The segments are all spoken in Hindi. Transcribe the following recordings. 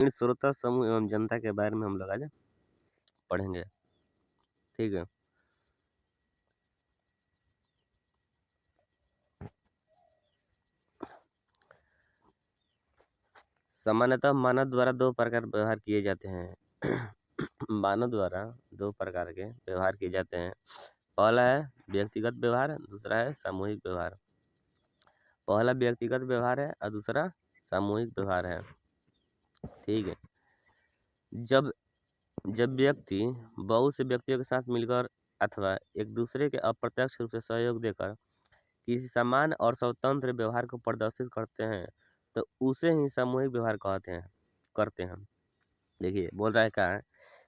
इन श्रोता समूह एवं जनता के बारे में हम लोग आज पढ़ेंगे। ठीक है। सामान्यतः मानव द्वारा दो प्रकार व्यवहार किए जाते हैं। मानव द्वारा दो प्रकार के व्यवहार किए जाते हैं। पहला है व्यक्तिगत व्यवहार, दूसरा है सामूहिक व्यवहार। पहला व्यक्तिगत व्यवहार है और दूसरा सामूहिक व्यवहार है। ठीक है। जब जब व्यक्ति बहुत से व्यक्तियों के साथ मिलकर अथवा एक दूसरे के अप्रत्यक्ष रूप से सहयोग देकर किसी समान और स्वतंत्र व्यवहार को प्रदर्शित करते हैं तो उसे ही सामूहिक व्यवहार करते हैं। देखिए बोल रहा है क्या है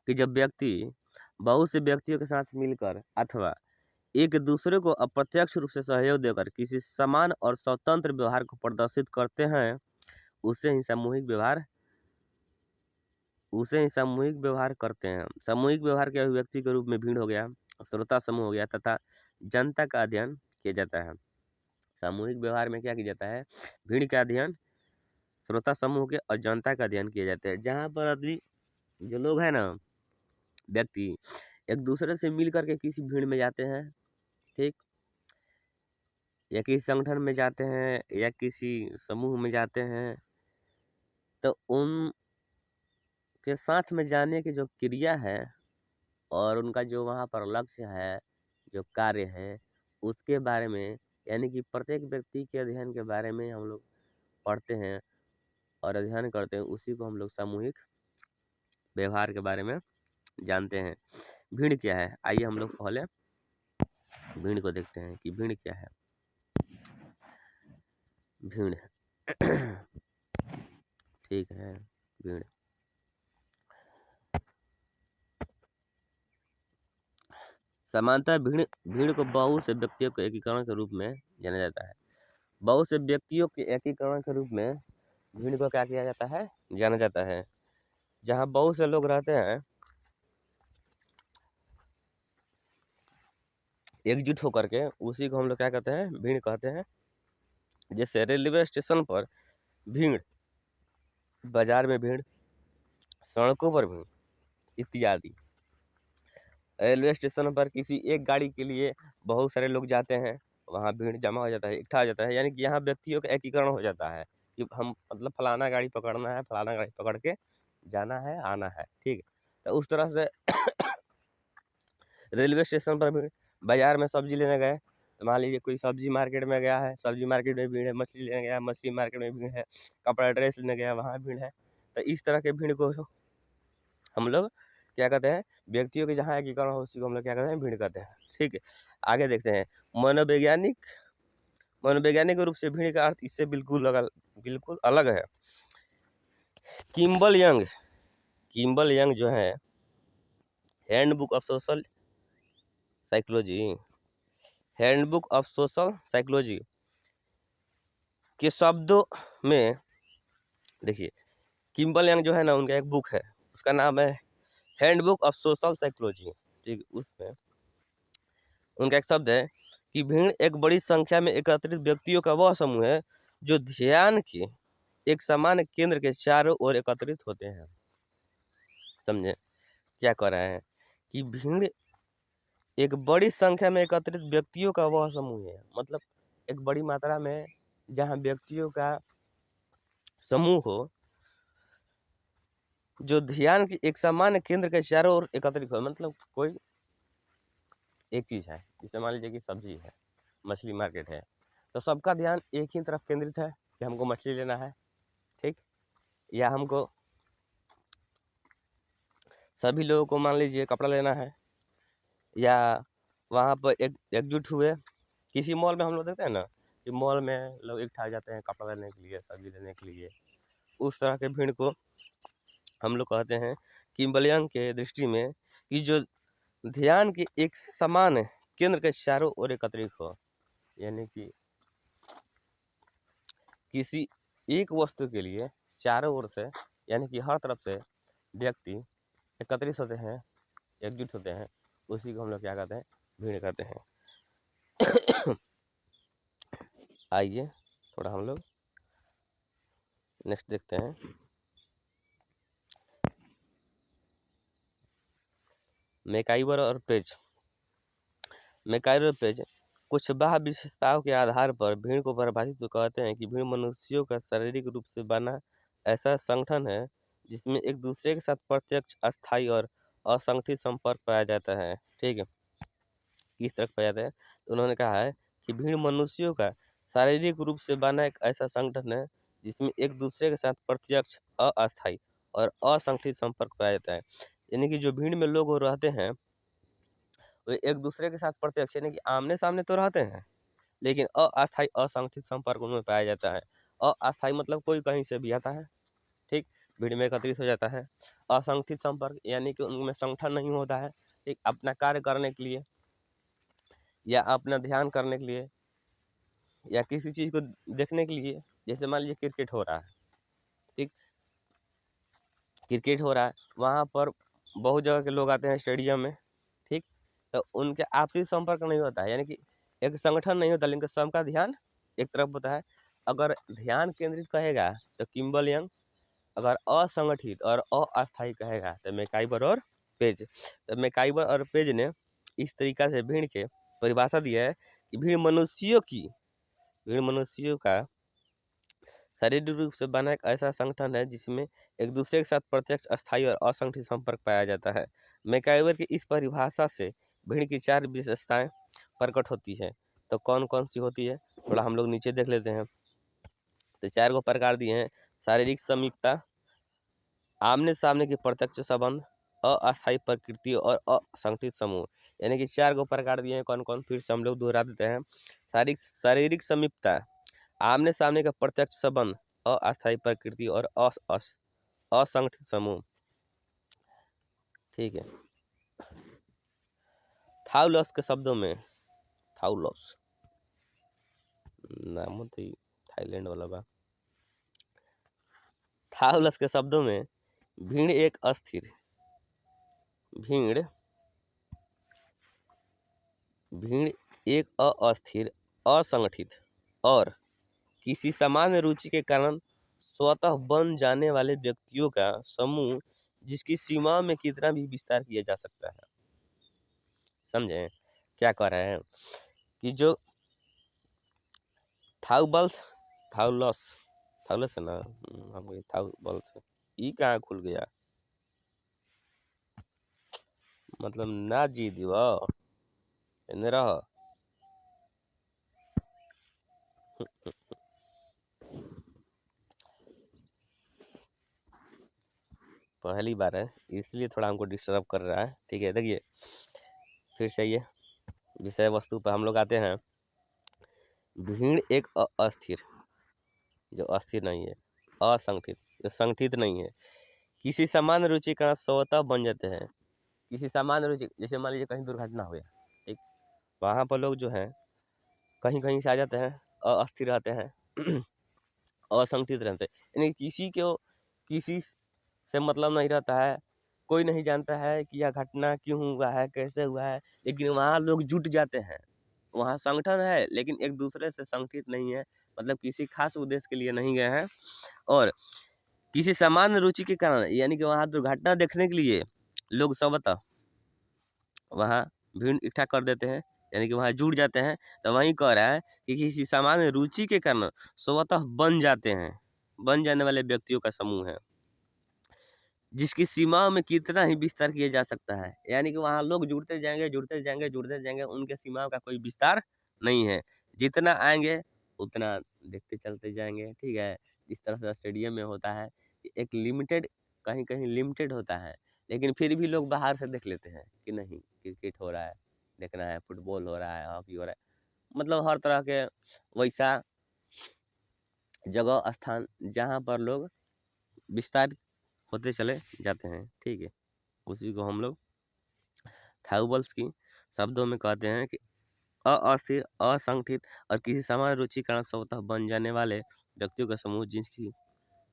कि जब व्यक्ति बहुत से व्यक्तियों के साथ मिलकर अथवा एक दूसरे को अप्रत्यक्ष रूप से सहयोग देकर किसी समान और स्वतंत्र व्यवहार को प्रदर्शित करते हैं उसे ही सामूहिक व्यवहार करते हैं। सामूहिक व्यवहार के अभिव्यक्ति के रूप में भीड़ हो गया, श्रोता समूह हो गया तथा जनता का अध्ययन किया जाता है। सामूहिक व्यवहार में क्या किया जाता है? भीड़ का अध्ययन, श्रोता समूह के और जनता का अध्ययन किया जाता है। जहाँ पर अभी जो लोग हैं ना, व्यक्ति एक दूसरे से मिल करके किसी भीड़ में जाते हैं, ठीक, या किसी संगठन में जाते हैं या किसी समूह में जाते हैं, तो उनके साथ में जाने की जो क्रिया है और उनका जो वहाँ पर लक्ष्य है, जो कार्य है, उसके बारे में यानी कि प्रत्येक व्यक्ति के अध्ययन के बारे में हम लोग पढ़ते हैं और अध्ययन करते हैं। उसी को हम लोग सामूहिक व्यवहार के बारे में जानते हैं। भीड़ क्या है? आइए हम लोग पहले भीड़ को देखते हैं कि भीड़ क्या है। भीड़ ठीक है। भीड़ सामान्यतः भीड़ को बहुत से व्यक्तियों के एकीकरण के रूप में जाना जाता है। बहुत से व्यक्तियों के एकीकरण के रूप में भीड़ को क्या किया जाता है? जाना जाता है। जहाँ बहुत से लोग रहते हैं एकजुट होकर के, उसी को हम लोग क्या कहते हैं? भीड़ कहते हैं। जैसे रेलवे स्टेशन पर भीड़, बाजार में भीड़, सड़कों पर भीड़ इत्यादि। रेलवे स्टेशन पर किसी एक गाड़ी के लिए बहुत सारे लोग जाते हैं, वहाँ भीड़ जमा हो जाता है, इकट्ठा हो जाता है। यानी कि यहाँ व्यक्तियों का एकीकरण हो जाता है कि हम मतलब फलाना गाड़ी पकड़ना है, फलाना गाड़ी पकड़ के जाना है, आना है। ठीक है। तो उस तरह से रेलवे स्टेशन पर भीड़, बाजार में सब्जी लेने गए तो मान लीजिए कोई सब्जी मार्केट में गया है, सब्जी मार्केट में भीड़ है, मछली लेने गया, मछली मार्केट में भीड़ है, कपड़ा ड्रेस लेने गया, वहाँ भीड़ है। तो इस तरह के भीड़ को हम लोग क्या कहते हैं? व्यक्तियों के जहाँ एकीकरण हो उसी को हम लोग क्या कहते हैं? भीड़ कहते हैं। ठीक है। आगे देखते हैं। मनोवैज्ञानिक रूप से भीड़ का अर्थ इससे बिल्कुल अलग है। किम्बल यंग जो है, हैंडबुक ऑफ सोशल साइकोलॉजी के शब्दों में देखिए, किम्बल यंग जो है ना, उनका एक बुक है, उसका नाम है हैंडबुक ऑफ सोशल साइकोलॉजी। ठीक, उसमें उनका एक शब्द है कि भीड़ एक बड़ी संख्या में एकत्रित व्यक्तियों का वह समूह है जो ध्यान के एक समान केंद्र के चारों ओर एकत्रित होते हैं। समझे क्या कह रहे हैं? कि भीड़ एक बड़ी संख्या में एकत्रित व्यक्तियों का वह समूह है, मतलब एक बड़ी मात्रा में जहाँ व्यक्तियों का समूह हो जो ध्यान के एक समान केंद्र के चारों ओर एकत्रित हो। मतलब कोई एक चीज है, जैसे मान लीजिए कि सब्जी है, मछली मार्केट है, तो सबका ध्यान एक ही तरफ केंद्रित है कि हमको मछली लेना है, ठीक, या हमको सभी लोगों को मान लीजिए कपड़ा लेना है, या वहाँ पर एकजुट हुए। किसी मॉल में हम लोग देखते हैं ना कि मॉल में लोग इकट्ठा हो जाते हैं कपड़ा लेने के लिए, सब्जी लेने के लिए। उस तरह के भीड़ को हम लोग कहते हैं किम्बलियन के दृष्टि में कि जो ध्यान के एक समान केंद्र के चारों ओर एकत्रित हो। यानी कि किसी एक वस्तु के लिए चारों ओर से, यानी कि हर तरफ से व्यक्ति एकत्रित होते हैं, एकजुट होते हैं, उसी को हम लोग क्या कहते हैं? भीड़ कहते हैं। आइए थोड़ा हम लोग नेक्स्ट देखते हैं। मैकाइवर और पेज कुछ बाह्य विशेषताओं के आधार पर भीड़ को परिभाषित तो कहते हैं कि भीड़ मनुष्यों का शारीरिक रूप से बना ऐसा संगठन है जिसमें एक दूसरे के साथ प्रत्यक्ष, अस्थायी और असंगठित संपर्क पाया जाता है। ठीक है, किस तरह पाया जाता है? तो उन्होंने कहा है कि भीड़ मनुष्यों का शारीरिक रूप से बना एक ऐसा संगठन है जिसमें एक दूसरे के साथ प्रत्यक्ष, अस्थायी और असंगठित संपर्क पाया जाता है। यानी कि जो भीड़ में लोग रहते हैं वे एक दूसरे के साथ प्रत्यक्ष यानी कि आमने सामने तो रहते हैं, लेकिन अस्थायी, असंगठित संपर्क उनमें पाया जाता है। अस्थायी मतलब कोई कहीं से भी आता है, ठीक, भीड़ में एकत्रित हो जाता है। असंगठित संपर्क यानी कि उनमें संगठन नहीं होता है, ठीक, अपना कार्य करने के लिए या अपना ध्यान करने के लिए या किसी चीज को देखने के लिए। जैसे मान लीजिए क्रिकेट हो रहा है, ठीक, क्रिकेट हो रहा है, वहाँ पर बहुत जगह के लोग आते हैं स्टेडियम में, ठीक, तो उनके आपसी संपर्क नहीं होता है, यानी कि एक संगठन नहीं होता, लेकिन सबका ध्यान एक तरफ होता है। अगर ध्यान केंद्रित कहेगा तो किम्बल यंग, अगर असंगठित और अस्थायी कहेगा तो मैकाइवर और पेज। तो मैकाइवर और पेज ने इस तरीका से भीड़ के परिभाषा दिया है कि भीड़ मनुष्यों का शारीरिक रूप से बना एक ऐसा संगठन है जिसमें एक दूसरे के साथ प्रत्यक्ष, अस्थायी और असंगठित संपर्क पाया जाता है। मैकाइवर की इस परिभाषा से भीड़ की 4 विशेषताएं प्रकट होती है। तो कौन कौन सी होती है, थोड़ा हम लोग नीचे देख लेते हैं। तो 4 प्रकार दिए हैं। शारीरिक समीपता, आमने सामने की प्रत्यक्ष संबंध, अस्थायी प्रकृति और असंगठित समूह। यानी कि 4 प्रकार दिए हैं। कौन कौन, फिर से हम लोग दोहरा देते हैं। शारीरिक समीपता, आमने सामने का प्रत्यक्ष संबंध, अस्थायी प्रकृति और असंगठित समूह। ठीक है, थाउलस के शब्दों में, थाउलस नाम तो थाईलैंड वाला बा। थाउलस के शब्दों में भीड़ एक अस्थिर, अस्थिर, असंगठित और किसी सामान्य रुचि के कारण स्वतः बन जाने वाले व्यक्तियों का समूह जिसकी सीमा में कितना भी विस्तार किया जा सकता है। समझे क्या कह रहे हैं कि जो थाउलस है ना, हम थाउलस ई कहाँ खुल गया, मतलब ना जी दिव एने रह। पहली बार है इसलिए थोड़ा हमको डिस्टर्ब कर रहा है। ठीक है, देखिए फिर से ये विषय वस्तु पर हम लोग आते हैं। भीड़ एक अस्थिर, जो अस्थिर नहीं है, असंगठित, जो संगठित नहीं है, किसी सामान्य रुचि का स्वतः बन जाते हैं। किसी सामान्य रुचि, जैसे मान लीजिए कहीं दुर्घटना हो गया, ठीक, वहाँ पर लोग जो है कहीं कहीं से आ जाते हैं, अस्थिर रहते हैं, असंगठित रहते हैं, यानी किसी से मतलब नहीं रहता है। कोई नहीं जानता है कि यह घटना क्यों हुआ है, कैसे हुआ है, लेकिन वहाँ लोग जुट जाते हैं। वहाँ संगठन है लेकिन एक दूसरे से संगठित नहीं है, मतलब किसी खास उद्देश्य के लिए नहीं गए हैं। और किसी सामान्य रुचि के कारण, यानी कि वहाँ दुर्घटना देखने के लिए लोग सबतः वहाँ भीड़ इकट्ठा कर देते हैं, यानी कि वहाँ जुड़ जाते हैं। तो वहीं कह रहा है कि किसी सामान्य रुचि के कारण स्वतः बन जाते हैं, बन जाने वाले व्यक्तियों का समूह है जिसकी सीमाओं में कितना ही विस्तार किया जा सकता है। यानी कि वहाँ लोग जुड़ते जाएंगे, उनके सीमाओं का कोई विस्तार नहीं है। जितना आएंगे उतना देखते चलते जाएंगे। ठीक है, जिस तरह से स्टेडियम में होता है एक लिमिटेड, कहीं कहीं लिमिटेड होता है, लेकिन फिर भी लोग बाहर से देख लेते हैं कि नहीं क्रिकेट हो रहा है, देखना है, फुटबॉल हो रहा है, हॉकी हो रहा है, मतलब हर तरह के वैसा जगह स्थान जहाँ पर लोग विस्तार होते चले जाते हैं। ठीक है, उसी को हम लोग थाउबल्स की शब्दों में कहते हैं कि अस्थिर, असंगठित और किसी समान रुचि कारण स्वतः बन जाने वाले व्यक्तियों का समूह जिसकी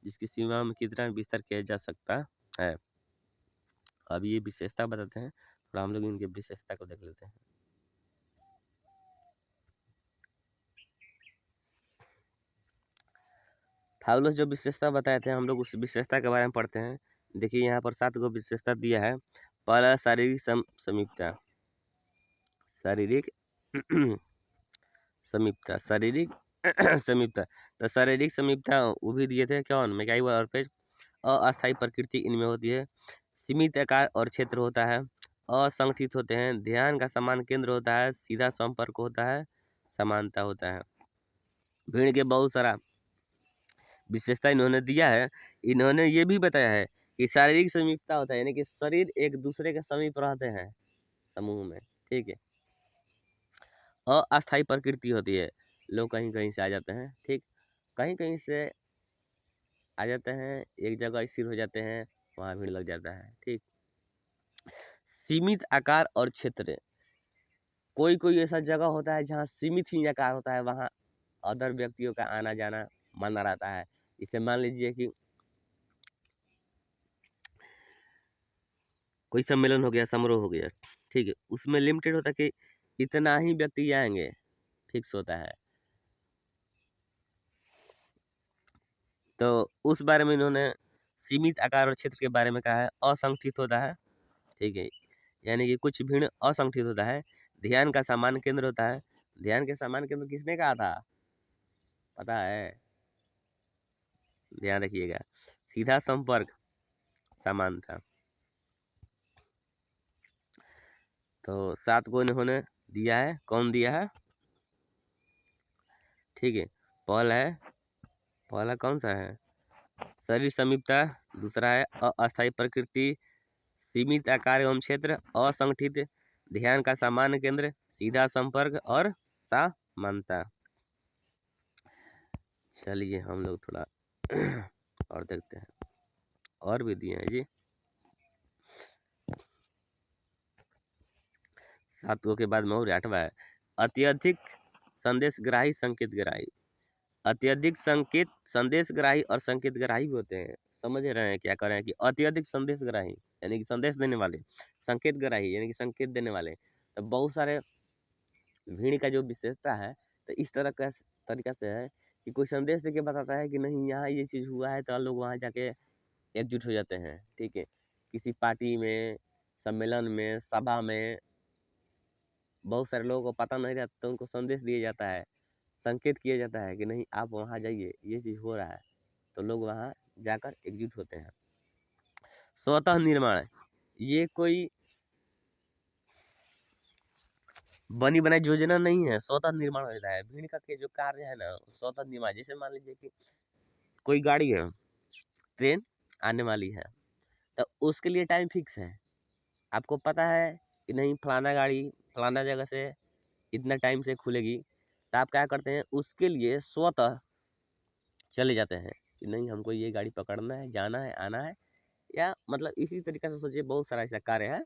जिसकी सीमा में कितना विस्तार किया जा सकता है। अब ये विशेषता बताते हैं, थोड़ा हम लोग इनके विशेषता को देख लेते हैं। थाउलस जो विशेषता बताए थे हम लोग उस विशेषता के बारे में पढ़ते हैं। देखिए यहाँ पर 7 विशेषता दिया है। पहला शारीरिक समीपता, शारीरिक समीपता, शारीरिक समीपता। तो शारीरिक समीपता वो भी दिए थे कौन, मैकाइवर और पेज। अस्थायी प्रकृति इनमें होती है, सीमित आकार और क्षेत्र होता है, असंगठित होते हैं, ध्यान का समान केंद्र होता है, सीधा संपर्क होता है, समानता होता है। भीड़ के बहुत सारा विशेषता इन्होंने दिया है। इन्होंने ये भी बताया है कि शारीरिक समीपता होता है, यानी कि शरीर एक दूसरे के समीप रहते हैं समूह में, ठीक है। अस्थायी प्रकृति होती है, लोग कहीं कहीं से आ जाते हैं, ठीक, कहीं कहीं से आ जाते हैं, एक जगह स्थिर हो जाते हैं, वहाँ भीड़ लग जाता है, ठीक। सीमित आकार और क्षेत्र, कोई कोई ऐसा जगह होता है जहाँ सीमित ही आकार होता है, वहाँ अदर व्यक्तियों का आना जाना माना रहता है। इसे मान लीजिए कि कोई सम्मेलन हो गया, समारोह हो गया, ठीक है, उसमें लिमिटेड होता है कि इतना ही व्यक्ति आएंगे, फिक्स होता है। तो उस बारे में इन्होंने सीमित आकार और क्षेत्र के बारे में कहा है। असंगठित होता है, ठीक है, यानी कि कुछ भीड़ असंगठित होता है। ध्यान का सामान्य केंद्र होता है। ध्यान के सामान्य केंद्र किसने कहा था, पता है, ध्यान रखिएगा। सीधा संपर्क, समानता। तो 7 को इन्होंने दिया है, कौन दिया है, ठीक है। पहला कौन सा है, शरीर समीपता, दूसरा है अस्थायी प्रकृति, सीमित आकार एवं क्षेत्र, असंगठित, ध्यान का सामान्य केंद्र, सीधा संपर्क और समानता। चलिए हम लोग थोड़ा और देखते हैं, और भी दिए हैं जी। 7 के बाद में 8वां है, अत्यधिक संदेशग्राही संकेतग्राही। अत्यधिक संदेशग्राही और संकेतग्राही भी होते हैं, समझ रहे हैं क्या कर रहे हैं कि अत्यधिक संदेशग्राही यानी कि संदेश देने वाले, संकेतग्राही यानी कि संकेत देने वाले। तो बहुत सारे भीड़ का जो विशेषता है, तो इस तरह का तरीका से है कि कोई संदेश देके बताता है कि नहीं यहाँ ये चीज़ हुआ है, तो लोग वहाँ जाके एकजुट हो जाते हैं, ठीक है। किसी पार्टी में, सम्मेलन में, सभा में बहुत सारे लोगों को पता नहीं रहता, तो उनको संदेश दिया जाता है, संकेत किया जाता है कि नहीं आप वहाँ जाइए, ये चीज़ हो रहा है, तो लोग वहाँ जाकर एकजुट होते हैं। स्वतः निर्माण, ये कोई बनी बनाई योजना नहीं है, स्वतः निर्माण हो जाता है। भीड़ का के जो कार्य है ना, स्वतः निर्माण। जैसे मान लीजिए कि कोई गाड़ी है, ट्रेन आने वाली है, तो उसके लिए टाइम फिक्स है, आपको पता है कि नहीं फलाना गाड़ी फलाना जगह से इतना टाइम से खुलेगी, तो आप क्या करते हैं, उसके लिए स्वतः चले जाते हैं कि नहीं हमको ये गाड़ी पकड़ना है, जाना है, आना है। या मतलब इसी तरीके से सोचिए, बहुत सारा ऐसा कार्य है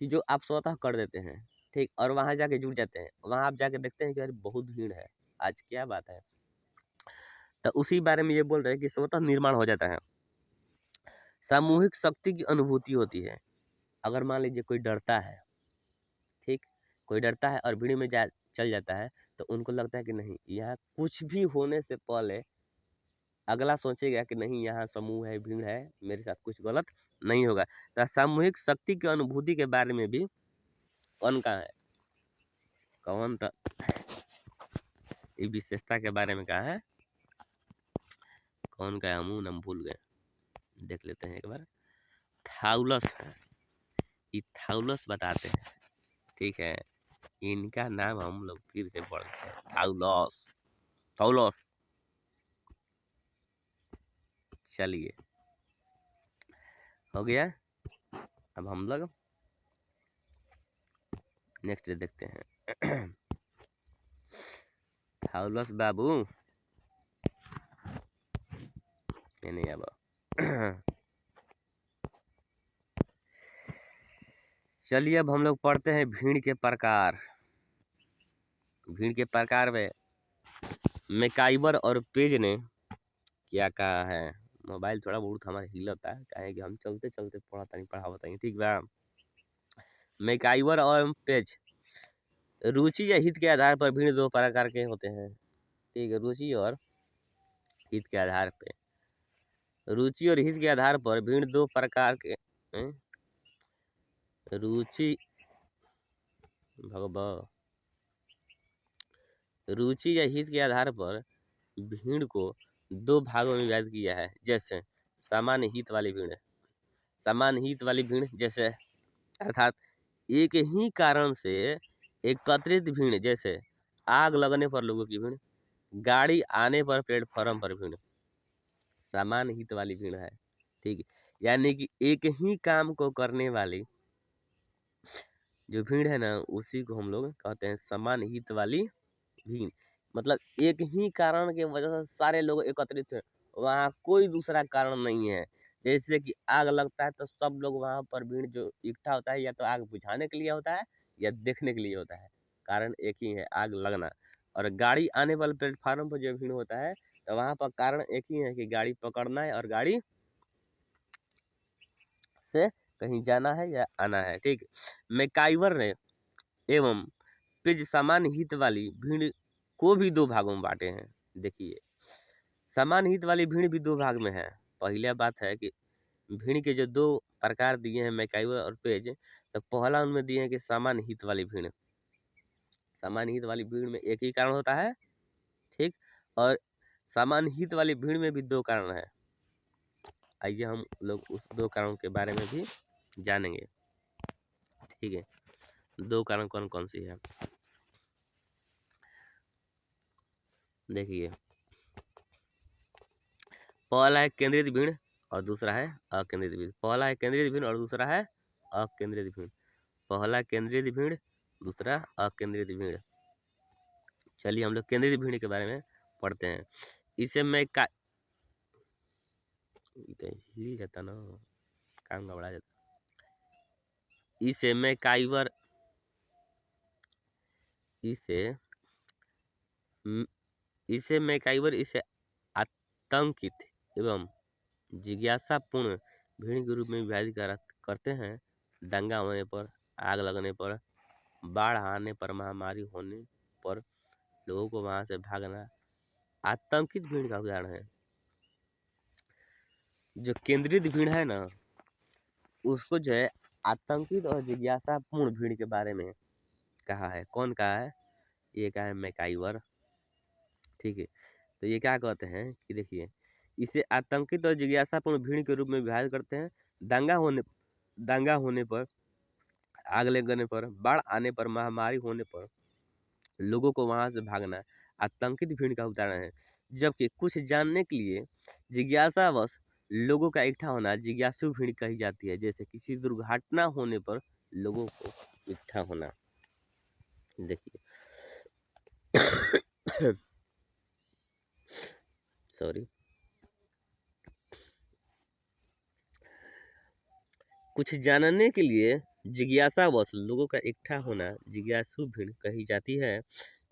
कि जो आप स्वतः कर देते हैं, ठीक, और वहाँ जाके जुट जाते हैं। वहाँ आप जाके देखते हैं कि अरे बहुत भीड़ है, आज क्या बात है। तो उसी बारे में ये बोल रहे हैं कि स्वतः निर्माण हो जाता है। सामूहिक शक्ति की अनुभूति होती है। अगर मान लीजिए कोई डरता है, ठीक, कोई डरता है और भीड़ में चल जाता है, तो उनको लगता है कि नहीं यहाँ कुछ भी होने से पहले अगला सोचेगा कि नहीं यहाँ समूह है, भीड़ है, मेरे साथ कुछ गलत नहीं होगा। तो सामूहिक शक्ति की अनुभूति के बारे में भी कौन का है, कौन था, इस विशेषता के बारे में कहा है, कौन का है, हम नाम भूल गए, देख लेते हैं एक बार। थाउलस है, ये थाउलस बताते हैं, ठीक है। इनका नाम हम लोग फिर से पढ़ते हैं, थाउलस, थाउलस। चलिए हो गया, अब हम लोग नेक्स्ट देखते हैं। थाउलस बाबू ये नहीं अब चलिए अब हम लोग पढ़ते हैं भीड़ के प्रकार। भीड़ के प्रकार में मैकाइवर और पेज ने क्या कहा है, मोबाइल थोड़ा बहुत हमारा हिलता है, कहे कि हम चलते चलते पढ़ावता नहीं, ठीक बा। मैकाइवर और पेज, रुचि या हित के आधार पर भीड़ दो प्रकार के होते हैं, ठीक है। रुचि और हित के आधार पे, रुचि और हित के आधार पर भीड़ दो प्रकार के हैं। रुचि भगव रुचि या हित के आधार पर भीड़ को दो भागों में विभाजित किया है। जैसे सामान्य हित वाली भीड़, सामान्य हित वाली भीड़ जैसे अर्थात एक ही कारण से एकत्रित भीड़, जैसे आग लगने पर लोगों की भीड़, गाड़ी आने पर प्लेटफॉर्म पर भीड़, सामान्य हित वाली भीड़ है। ठीक है, यानी कि एक ही काम को करने वाली जो भीड़ है ना, उसी को हम लोग कहते हैं समान हित वाली भीड़। मतलब एक ही कारण के वजह से सारे लोग एकत्रित हैं, वहाँ कोई दूसरा कारण नहीं है। जैसे कि आग लगता है तो सब लोग वहाँ पर भीड़ जो इकट्ठा होता है, या तो आग बुझाने के लिए होता है या देखने के लिए होता है। कारण एक ही है, आग लगना। और गाड़ी आने वाले प्लेटफार्म पर जो भीड़ होता है, तो वहाँ पर कारण एक ही है कि गाड़ी पकड़ना है और गाड़ी से कहीं जाना है या आना है। ठीक, मैकाइवर ने एवं पिज समान हित वाली भीड़ को भी दो भागों में बांटे हैं। देखिए, समान हित वाली भीड़ भी दो भाग में है। पहला बात है कि भीड़ के जो दो प्रकार दिए हैं मैकाइवर और पेज, तो पहला उनमें दिए हैं कि समान हित वाली भीड़। समान हित वाली भीड़ में एक ही कारण होता है। ठीक, और समान हित वाली भीड़ में भी दो कारण है। आइए हम लोग उस दो कारणों के बारे में भी जानेंगे। ठीक है, दो कारण कौन कौन सी है देखिए। पहला है केंद्रित भीड़ और दूसरा है अकेंद्रित भीड़। पहला है केंद्रित भीड़ और दूसरा है अकेंद्रित भीड़। पहला केंद्रित भीड़, दूसरा अकेंद्रित भीड़। चलिए हम लोग केंद्रित भीड़ के बारे में पढ़ते हैं। इसे मैं का हिल जाता ना, काम गड़बड़ा जाता। इसे मैं काइवर इसे इसे मैकाइवर इसे आतंकित एवं जिज्ञासापूर्ण भीड़ के रूप में विभाजित करते हैं। दंगा होने पर, आग लगने पर, बाढ़ आने पर, महामारी होने पर लोगों को वहां से भागना आतंकित भीड़ का उदाहरण है। जो केंद्रित भीड़ है ना, उसको जो है आतंकित और जिज्ञासापूर्ण भीड़ के बारे में कहा है। कौन कहा है? ये कहा है मैकाइवर। ठीक है, तो ये क्या कहते हैं कि देखिए, इसे आतंकित और जिज्ञासापूर्ण भीड़ के रूप में विभाजित करते हैं। दंगा होने पर, आग लगने पर, बाढ़ आने पर, महामारी होने पर लोगों को वहां से भागना आतंकित भीड़ का उदाहरण है। जबकि कुछ जानने के लिए जिज्ञासावश लोगों का इकट्ठा होना जिज्ञासु भीड़ कही जाती है। जैसे किसी दुर्घटना होने पर लोगों को इकट्ठा होना। देखिए सॉरी, कुछ जानने के लिए जिज्ञासावश लोगों का इकट्ठा होना जिज्ञासु भीड़ कही जाती है।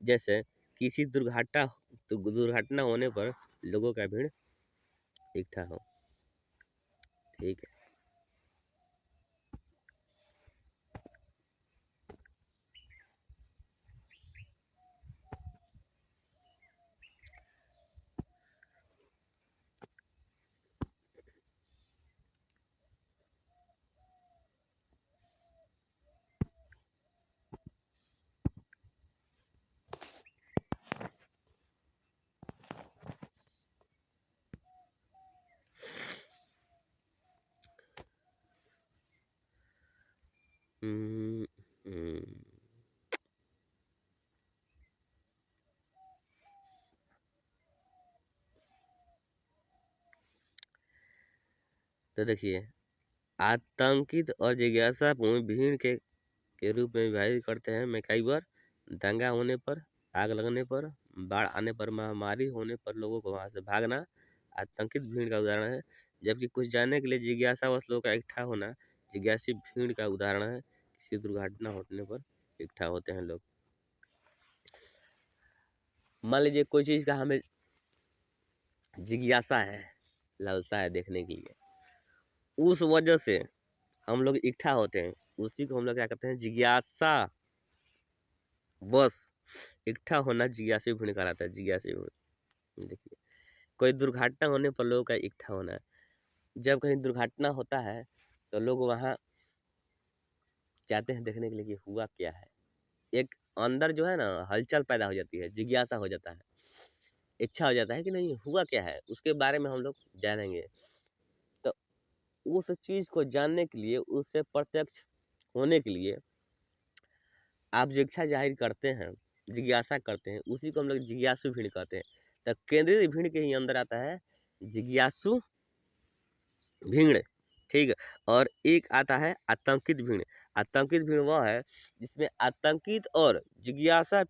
जैसे किसी दुर्घटना होने पर लोगों का भीड़ इकट्ठा हो। ठीक है, हम्म, हम्म, तो देखिए, आतंकित और जिज्ञासापूर्ण भीड़ के रूप में विभाजित करते हैं मैकाइवर। दंगा होने पर, आग लगने पर, बाढ़ आने पर, महामारी होने पर लोगों को वहां से भागना आतंकित भीड़ का उदाहरण है। जबकि कुछ जानने के लिए जिज्ञासावश लोगों का इकट्ठा होना जिज्ञासी भीड़ का उदाहरण है। किसी दुर्घटना होने पर इकट्ठा होते हैं लोग। मान लीजिए कोई चीज का हमें जिज्ञासा है, लालसा है देखने के लिए, उस वजह से हम लोग इकट्ठा होते हैं। उसी को हम लोग क्या कहते हैं? जिज्ञासा बस इकट्ठा होना जिज्ञासु भीड़ कहलाता है। जिज्ञासु भीड़। देखिए, कोई दुर्घटना होने पर लोगों का इकट्ठा होना है। जब कहीं दुर्घटना होता है तो लोग वहाँ चाहते हैं देखने के लिए कि हुआ क्या है। एक अंदर जो है ना हलचल पैदा हो जाती है, जिज्ञासा हो जाता है, इच्छा हो जाता है कि नहीं हुआ क्या है, उसके बारे में हम लोग जानेंगे। तो उस चीज़ को जानने के लिए, उससे प्रत्यक्ष होने के लिए आप जो इच्छा ज़ाहिर करते हैं, जिज्ञासा करते हैं, उसी को हम लोग जिज्ञासु भीड़ कहते हैं। तो केंद्रीय भीड़ के ही अंदर आता है जिज्ञासु भीड़, ठीक है। और एक आता है आतंकित भीड़। आतंकित भीड़ वह है जिसमें आतंकित और जिज्ञासा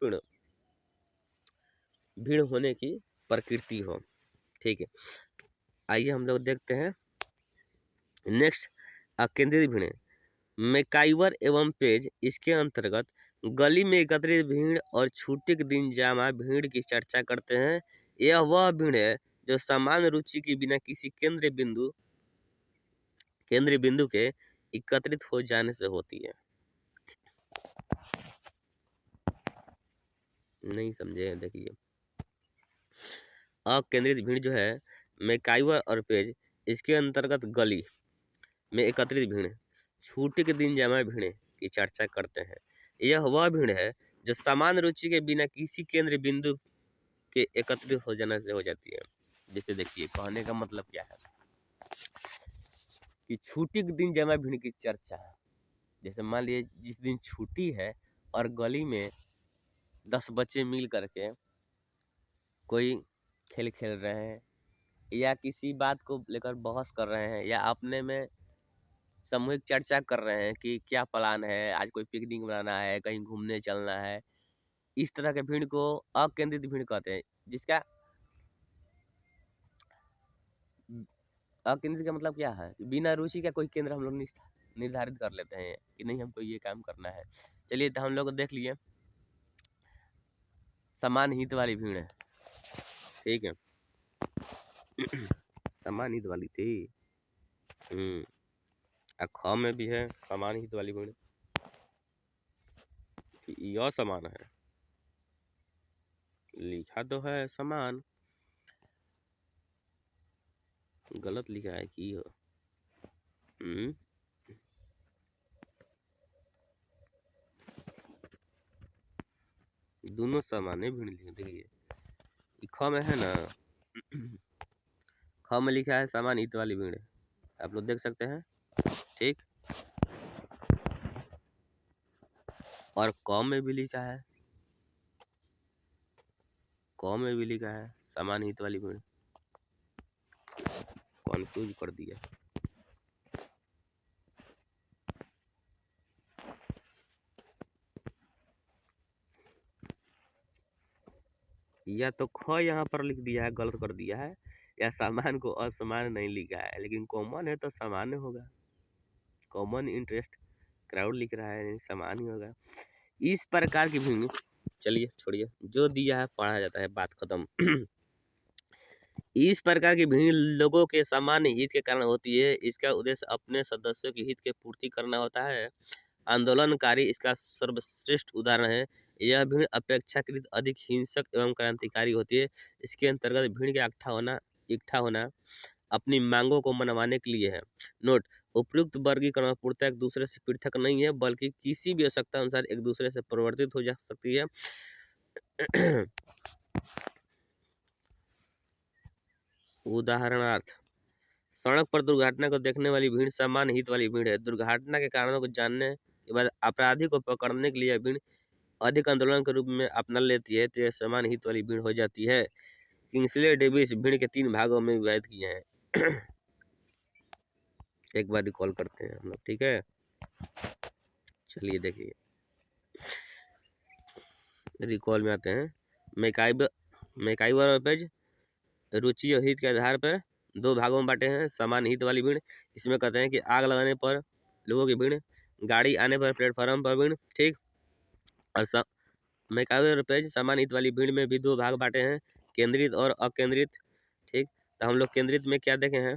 भीड़ होने की प्रकृति हो, ठीक है। आइए हम लोग देखते हैं नेक्स्ट अकेंद्रित भीड़, मैकाइवर एवं पेज इसके अंतर्गत गली में एकत्रित भीड़ और छुट्टी के दिन जामा भीड़ की चर्चा करते हैं। यह वह भीड़ है जो समान रुचि के बिना किसी केंद्रीय बिंदु के एकत्रित हो जाने से होती है। नहीं समझे, देखिए अकेंद्रित भीड़ जो है मैकाइवर और पेज इसके अंतर्गत गली में एकत्रित भीड़, छुट्टी के दिन जमा भीड़ की चर्चा करते हैं। यह वह भीड़ है जो समान रुचि के बिना किसी केंद्र बिंदु के एकत्रित हो जाने से हो जाती है। जैसे देखिए कहने का मतलब क्या है कि छुट्टी के दिन जमा भीड़ की चर्चा है। जैसे मान लीजिए जिस दिन छुट्टी है और गली में 10 बच्चे मिल करके कोई खेल खेल रहे हैं या किसी बात को लेकर बहस कर रहे हैं या अपने में सामूहिक चर्चा कर रहे हैं कि क्या प्लान है, आज कोई पिकनिक मनाना है, कहीं घूमने चलना है, इस तरह के भीड़ को अकेंद्रित भीड़ कहते हैं। जिसका अकेंद्रित का मतलब क्या है, बिना रुचि का कोई केंद्र हम लोग निर्धारित कर लेते हैं कि नहीं हमको ये काम करना है। चलिए तो हम लोग देख लिए समान हित वाली भीड़ है, ठीक है। समान हित वाली थी, ख में भी है समान हित वाली भीड़, यह समान है, लिखा तो है समान, गलत लिखा है कि दोनों सामान्य भीड़ लिखे। देखिए ख में है ना, ख में लिखा है समान हित वाली भीड़, आप लोग देख सकते हैं, ठीक। और क में भी लिखा है, क में भी लिखा है समान हित वाली भीड़, कन्फ्यूज कर दिया। या तो ख यहाँ पर लिख दिया है, गलत कर दिया है, या सामान को असमान नहीं लिखा है, लेकिन कॉमन है तो सामान्य होगा। कॉमन इंटरेस्ट क्राउड लिख रहा है, समान ही होगा। इस प्रकार की भीड़, चलिए छोड़िए, जो दिया है पढ़ा जाता है, बात खत्म। इस प्रकार की भीड़ लोगों के सामान्य हित के कारण होती है। इसका उद्देश्य अपने सदस्यों की हित की पूर्ति करना होता है। आंदोलनकारी इसका सर्वश्रेष्ठ उदाहरण है। यह भीड़ अपेक्षाकृत अधिक हिंसक एवं क्रांतिकारी होती है। इसके अंतर्गत भीड़ के इकट्ठा होना अपनी मांगों को मनवाने के लिए है। नोट, उपयुक्त वर्गीकरण पूर्णतः एक दूसरे से पृथक नहीं है, बल्कि किसी भी आवश्यकता अनुसार एक दूसरे से परिवर्तित हो जा सकती है। उदाहरणार्थ, सड़क पर दुर्घटना को देखने वाली भीड़ समान हित वाली भीड़ है। दुर्घटना के कारणों को जानने के बाद अपराधी को पकड़ने के लिए यह भीड़ अधिक आंदोलन के रूप में अपना लेती है, तो यह समान हित वाली भीड़ हो जाती है। किंग्सले डेविस भीड़ के 3 भागों में विभाजित किए हैं। एक बार रिकॉल करते हैं हम लोग, ठीक है। चलिए देखिए रिकॉल में आते हैं। मैकाइवर और पेज रुचि और हित के आधार पर 2 भागों में बांटे हैं। समान हित वाली भीड़, इसमें कहते हैं कि आग लगाने पर लोगों की भीड़, गाड़ी आने पर प्लेटफॉर्म पर भीड़, ठीक। और मैकाइवर और पेज समान हित वाली भीड़ में भी 2 भाग बांटे हैं, केंद्रित और अकेंद्रित, ठीक। तो हम लोग केंद्रित में क्या देखे हैं,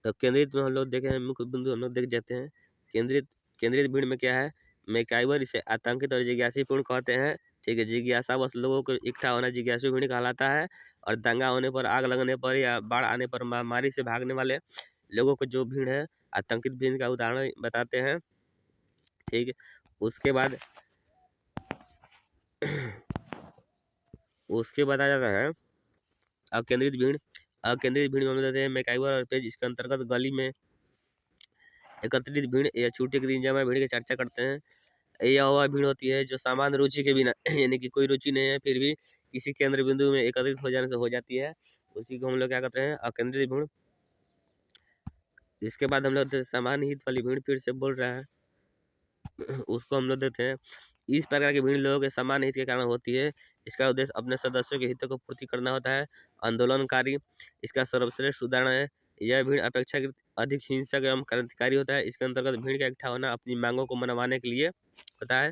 तो केंद्रित में हम लोग देखे हैं, मुख्य बिंदु हम लोग देख जाते हैं। केंद्रित भीड़ में क्या है, मैकाइवर इसे आतंकित और जिज्ञासी भीड़ कहते हैं, ठीक है। जिज्ञासावश लोगों को इकट्ठा होना जिज्ञासु भीड़ कहलाता है। और दंगा होने पर, आग लगने पर या बाढ़ आने पर महामारी से भागने वाले लोगों को जो भीड़ है आतंकित भीड़ का उदाहरण बताते हैं। ठीक है। उसके बाद आ जाता है अकेंद्रित भीड़। अकेंद्रित भीड़ में हम देते हैं मैकआइवर और पेज। इसके अंतर्गत गली में एकत्रित भीड़ या छूटे की जमा भीड़ की चर्चा करते हैं। यह वह भीड़ होती है जो सामान्य रुचि के बिना यानी कि कोई रुचि नहीं है फिर भी किसी केंद्र बिंदु में एकत्रित हो जाने से हो जाती है, उसी को हम लोग क्या कहते हैं, अकेंद्रित भीड़। इसके बाद हम लोग सामान्य हित वाली भीड़, फिर से बोल रहा है उसको हम लोग देते हैं। इस प्रकार की भीड़ लोगों के समान हित के कारण होती है। इसका उद्देश्य अपने सदस्यों के हितों को पूर्ति करना होता है। आंदोलनकारी इसका सर्वश्रेष्ठ उदाहरण है। यह भीड़ अपेक्षाकृत अधिक हिंसक एवं क्रांतिकारी होता है। इसके अंतर्गत भीड़ का इकट्ठा होना अपनी मांगों को मनवाने के लिए होता है।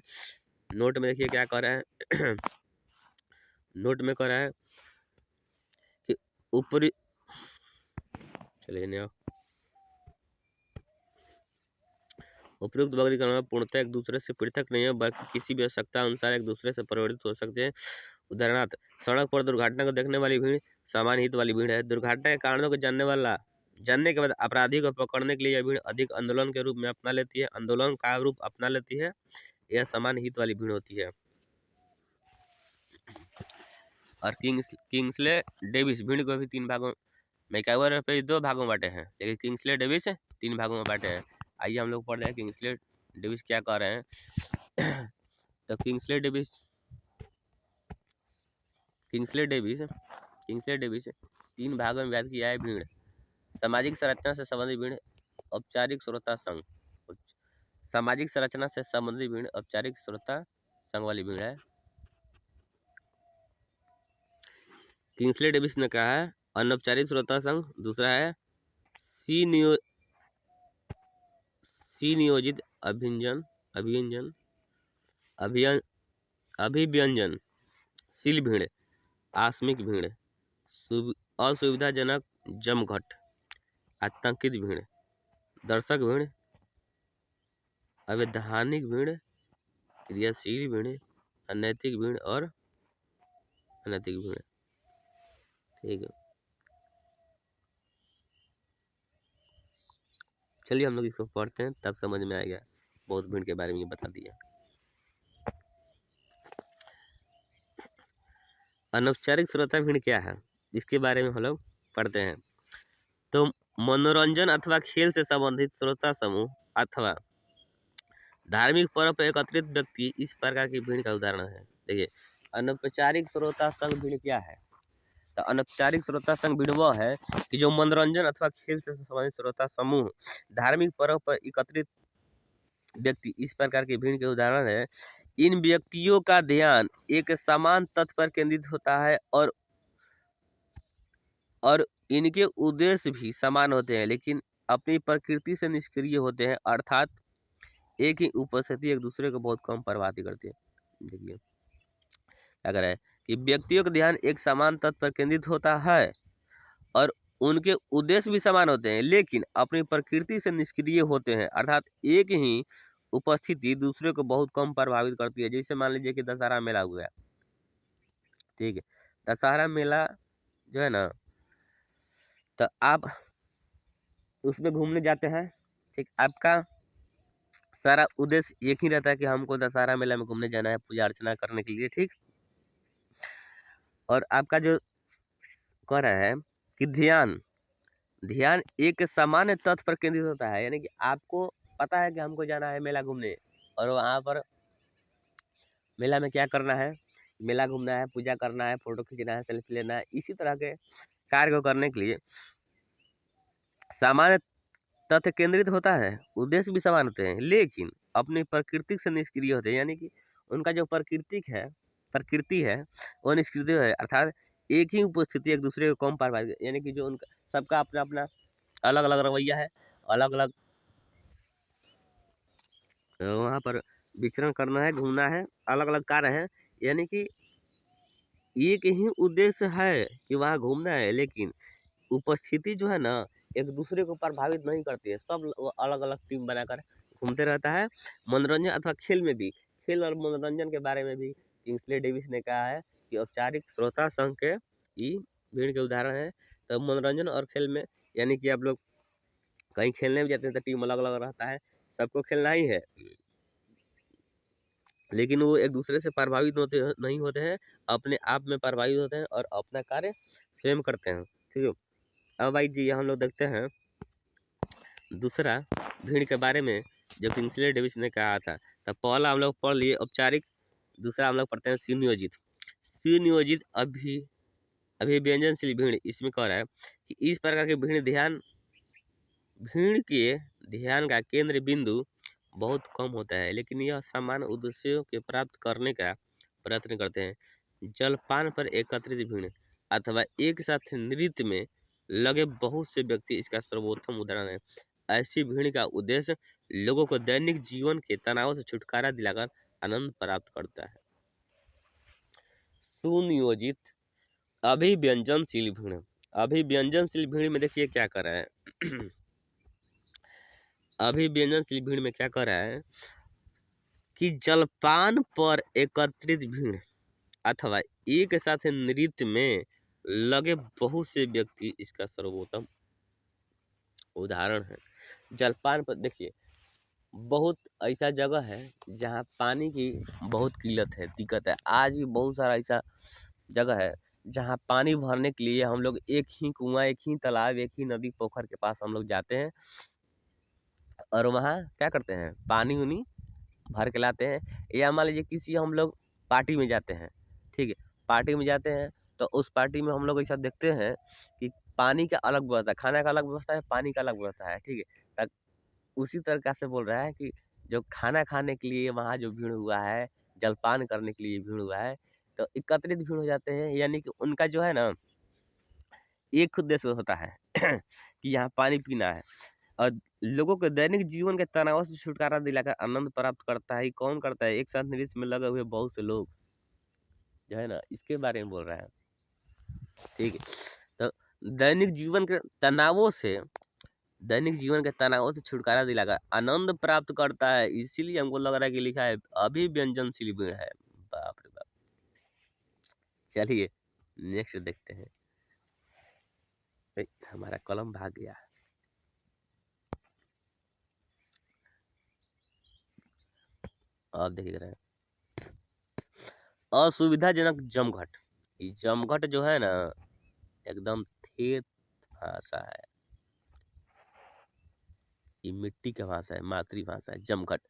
नोट में देखिए क्या कह रहा है नोट में कह रहा है कि ऊपरी चलिए उपयुक्त वर्गीकरण पूर्णतः एक दूसरे से पृथक नहीं है बल्कि किसी भी आवश्यकता अनुसार एक दूसरे से परिवर्तित हो सकते हैं। उदाहरणार्थ सड़क पर दुर्घटना को देखने वाली भीड़ सामान्य हित वाली भीड़ है। दुर्घटना के कारणों को जानने के बाद अपराधी को पकड़ने के लिए यह भीड़ अधिक आंदोलन के रूप में अपना लेती है, आंदोलन का रूप अपना लेती है। यह सामान्य हित वाली भीड़ होती है। और किंग्सले डेविस भीड़ को भी 3 भागों, मैकआइवर पे 2 भागों में बांटे हैं, लेकिन किंग्सले डेविस 3 भागों में बांटे हैं। आइए हम लोग पढ़ रहे हैं किंग्सले डेविस क्या कह रहे हैं तो किंग्सले डेविस 3 भागों में व्यक्त किया है। भीड़ सामाजिक संरचना से संबंधित भीड़, औपचारिक श्रोता संघ। सामाजिक संरचना से संबंधित भीड़ औपचारिक श्रोता संघ वाली भीड़ है। किंग्सले डेविस ने कहा है अनौपचारिक श्रोता संघ। दूसरा है नियोजित अभिव्यंजनशील भीड़, आकस्मिक भीड़, असुविधाजनक जमघट, आतंकित भीड़, दर्शक भीड़, अवैधानिक भीड़, क्रियाशील भीड़, अनैतिक भीड़ और अनैतिक भीड़। ठीक है, चलिए हम लोग इसको पढ़ते हैं तब समझ में आएगा। बहुत भीड़ के बारे में बता दिया। अनौपचारिक श्रोता भीड़ क्या है, इसके बारे में हम लोग पढ़ते हैं। तो मनोरंजन अथवा खेल से संबंधित श्रोता समूह अथवा धार्मिक पर्व पर एकत्रित व्यक्ति इस प्रकार की भीड़ का उदाहरण है। देखिए अनौपचारिक श्रोता संघ भीड़ क्या है, तो अनौपचारिक श्रोता संघ भीड़ वह है कि जो मनोरंजन अथवा खेल से संबंधित श्रोता समूह धार्मिक पर्व पर एकत्रित व्यक्ति इस प्रकार की भीड़ के उदाहरण है। इन व्यक्तियों का ध्यान एक समान तथ्य पर केंद्रित होता है और इनके उद्देश्य भी समान होते हैं, लेकिन अपनी प्रकृति से निष्क्रिय होते हैं, अर्थात एक ही उपस्थिति एक दूसरे को बहुत कम प्रभावित करती है। देखिए अगर है कि व्यक्तियों का ध्यान एक समान तत्व पर केंद्रित होता है और उनके उद्देश्य भी समान होते हैं, लेकिन अपनी प्रकृति से निष्क्रिय होते हैं, अर्थात एक ही उपस्थिति दूसरे को बहुत कम प्रभावित करती है। जैसे मान लीजिए कि दशहरा मेला हुआ, ठीक है, दशहरा मेला जो है ना, तो आप उसमें घूमने जाते हैं, ठीक, आपका सारा उद्देश्य एक ही रहता है कि हमको दशहरा मेला में घूमने जाना है, पूजा अर्चना करने के लिए, ठीक। और आपका जो कह रहा है कि ध्यान एक सामान्य तथ्य पर केंद्रित होता है, यानी कि आपको पता है कि हमको जाना है मेला घूमने, और वहाँ पर मेला में क्या करना है, मेला घूमना है, पूजा करना है, फोटो खींचना है, सेल्फी लेना है। इसी तरह के कार्य को करने के लिए सामान्य तथ्य केंद्रित होता है, उद्देश्य भी समान होते हैं, लेकिन अपनी प्रकृति से निष्क्रिय होते हैं, यानी कि उनका जो प्रकृति है वो निष्क्रिय है, अर्थात एक ही उपस्थिति एक दूसरे को कम प्रभावित, यानी कि जो उनका सबका अपना अपना अलग अलग रवैया है, अलग अलग वहाँ पर विचरण करना है, घूमना है, अलग अलग कार्य है, यानी कि एक ही उद्देश्य है कि वहाँ घूमना है, लेकिन उपस्थिति जो है ना एक दूसरे को प्रभावित नहीं करती है। सब अलग अलग टीम बनाकर घूमते रहता है। मनोरंजन अथवा खेल में भी, खेल और मनोरंजन के बारे में भी किंग्सले डेविस ने कहा है कि औपचारिक श्रोता संघ के ये भीड़ के उदाहरण है। तो मनोरंजन और खेल में यानी कि आप लोग कहीं खेलने भी जाते हैं तो टीम अलग अलग रहता है, सबको खेलना ही है, लेकिन वो एक दूसरे से प्रभावित नहीं होते हैं, अपने आप में प्रभावित होते हैं और अपना कार्य स्वयं करते हैं। ठीक है, अब भाई जी हम लोग देखते हैं दूसरा भीड़ के बारे में, जो किंग्सले डेविस ने कहा था। तो पहला हम लोग पढ़ लिए औपचारिक, दूसरा हम लोग पढ़ते हैं सुनियोजित। सुनियोजित अभिव्यंजनशील भीड़, इसमें कह रहा है कि इस प्रकार की भीड़ के ध्यान का केंद्र बिंदु बहुत कम होता है, लेकिन यह समान उद्देश्यों के प्राप्त करने का प्रयत्न करते हैं। जलपान पर एकत्रित भीड़ अथवा एक साथ नृत्य में लगे बहुत से व्यक्ति इसका सर्वोत्तम उदाहरण है। ऐसी भीड़ का उद्देश्य लोगों को दैनिक जीवन के तनाव से छुटकारा दिलाकर आनंद प्राप्त करता है। सुनियोजित अभिव्यंजनशील भीड़, अभिव्यंजनशील भीड़ में देखिए क्या कर रहा है अभिव्यंजनशील भीड़ में क्या कर रहा है कि जलपान पर एकत्रित भीड़ अथवा एक साथ नृत्य में लगे बहुत से व्यक्ति इसका सर्वोत्तम उदाहरण है। जलपान पर देखिए बहुत ऐसा जगह है जहाँ पानी की बहुत किल्लत है, दिक्कत है। आज भी बहुत सारा ऐसा जगह है जहाँ पानी भरने के लिए हम लोग एक ही कुआं, एक ही तालाब, एक ही नदी पोखर के पास हम लोग जाते हैं और वहाँ क्या करते हैं, पानी उनी भर के लाते हैं। या मान लीजिए किसी हम लोग पार्टी में जाते हैं, ठीक है, पार्टी में जाते हैं तो उस पार्टी में हम लोग ऐसा देखते हैं कि पानी का अलग व्यवस्था है, खाना का अलग व्यवस्था है, पानी का अलग व्यवस्था है, ठीक है। उसी तरीका से बोल रहा है कि जो खाना खाने के लिए वहाँ जो भीड़ हुआ है, जलपान करने के लिए भीड़ हुआ है, तो एकत्रित भीड़ हो जाते हैं। यानी कि उनका जो है ना एक उद्देश्य होता है कि यहाँ पानी पीना है, और लोगों के दैनिक जीवन के तनाव से छुटकारा दिलाकर आनंद प्राप्त करता है। कौन करता है? एक साथ नृत्य में लगे हुए बहुत से लोग जो है ना, इसके बारे में बोल रहा है। ठीक है, तो दैनिक जीवन के तनावों से छुटकारा दिलाकर आनंद प्राप्त करता है, इसीलिए हमको लग रहा है कि लिखा है अभिव्यंजनशील भीड़ है। बाप रे बाप। चलिए नेक्स्ट देखते हैं। हमारा कलम भाग गया। अब देखिए रहे असुविधाजनक जमघट। ये जमघट जो है ना एकदम ठेठ भाषा है, ये मिट्टी का भाषा है, मातृभाषा है। जमघट,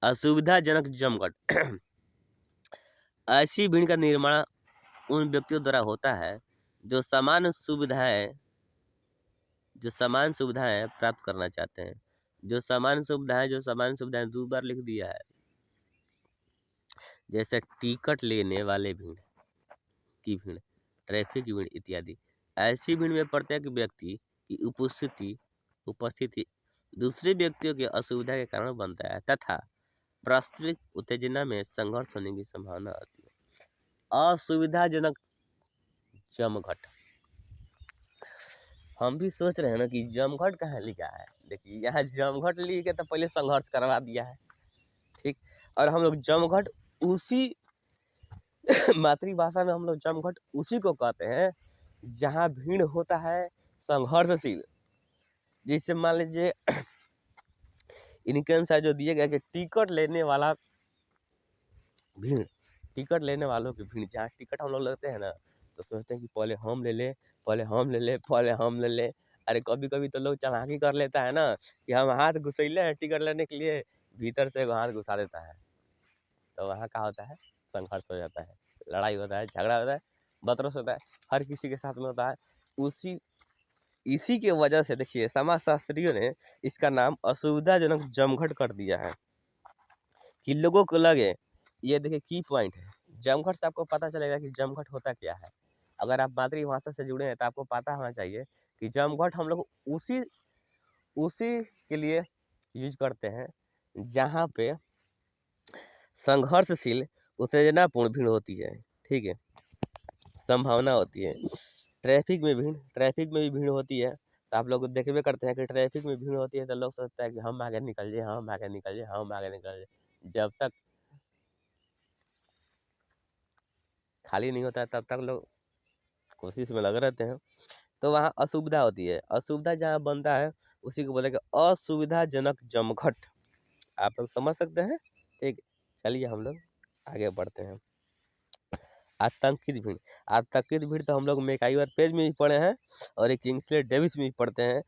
असुविधाजनक जमघट ऐसी भीड़ का निर्माण उन व्यक्तियों द्वारा होता है जो समान सुविधाएं प्राप्त करना चाहते हैं। जो समान सुविधाएं 2 बार लिख दिया है, जैसे टिकट लेने वाले भीड़ की भीड़, ट्रैफिक की भीड़ इत्यादि। ऐसी भीड़ में प्रत्येक व्यक्ति की उपस्थिति दूसरे व्यक्तियों की असुविधा के कारण बनता है तथा पारस्परिक उत्तेजना में संघर्ष होने की संभावना होती है। असुविधाजनक जमघट, हम भी सोच रहे हैं ना कि जमघट कहाँ लिखा है। देखिए यहाँ जमघट लिख के तो पहले संघर्ष करवा दिया है, ठीक। और हम लोग जमघट उसी मातृभाषा में हम लोग जमघट उसी को कहते हैं जहाँ भीड़ होता है संघर्षशील। जैसे मान लीजिए इनके अनुसार जो दिए गए कि टिकट लेने वाला भीड़, टिकट लेने वालों की भीड़, जहाँ टिकट हम लोग लेते हैं ना तो सोचते हैं कि पहले हम ले ले, पहले हम ले ले, पहले हम ले ले। अरे कभी कभी तो लोग चालाकी कर लेता है ना कि हम हाथ घुसैले हैं टिकट लेने के लिए, भीतर से हाथ घुसा देता है, तो वहाँ क्या होता है, संघर्ष हो जाता है, लड़ाई होता है, झगड़ा होता है, बतरस होता है, हर किसी के साथ में होता है। इसी के वजह से देखिए समाजशास्त्रियों ने इसका नाम असुविधाजनक जमघट कर दिया है कि लोगों को लगे। ये देखिए की पॉइंट है, जमघट से आपको पता चलेगा कि जमघट होता क्या है। अगर आप मातृभाषा से जुड़े हैं तो आपको पता होना चाहिए कि जमघट हम लोग उसी के लिए यूज करते हैं जहाँ पे संघर्षशील उत्तेजनापूर्ण भीड़ होती है, ठीक है, संभावना होती है। ट्रैफिक में भी भीड़ होती है, तो आप लोग देखबे करते हैं कि ट्रैफिक में भीड़ होती है तो लोग सोचते हैं कि हम आगे निकल जाए, हम आगे निकल जाए, हम आगे निकल जाए। जब तक खाली नहीं होता है तब तक लोग कोशिश में लगे रहते हैं, तो वहाँ असुविधा होती है। असुविधा जहाँ बनता है उसी को बोलेगा असुविधाजनक जमघट। आप लोग समझ सकते हैं, ठीक। चलिए हम लोग आगे बढ़ते हैं। आतंकित भीड़। आतंकित भीड़ तो हम लोग मैकआइवर पेज में भी पढ़े हैं और एक किंग्सले डेविस में भी पढ़ते हैं।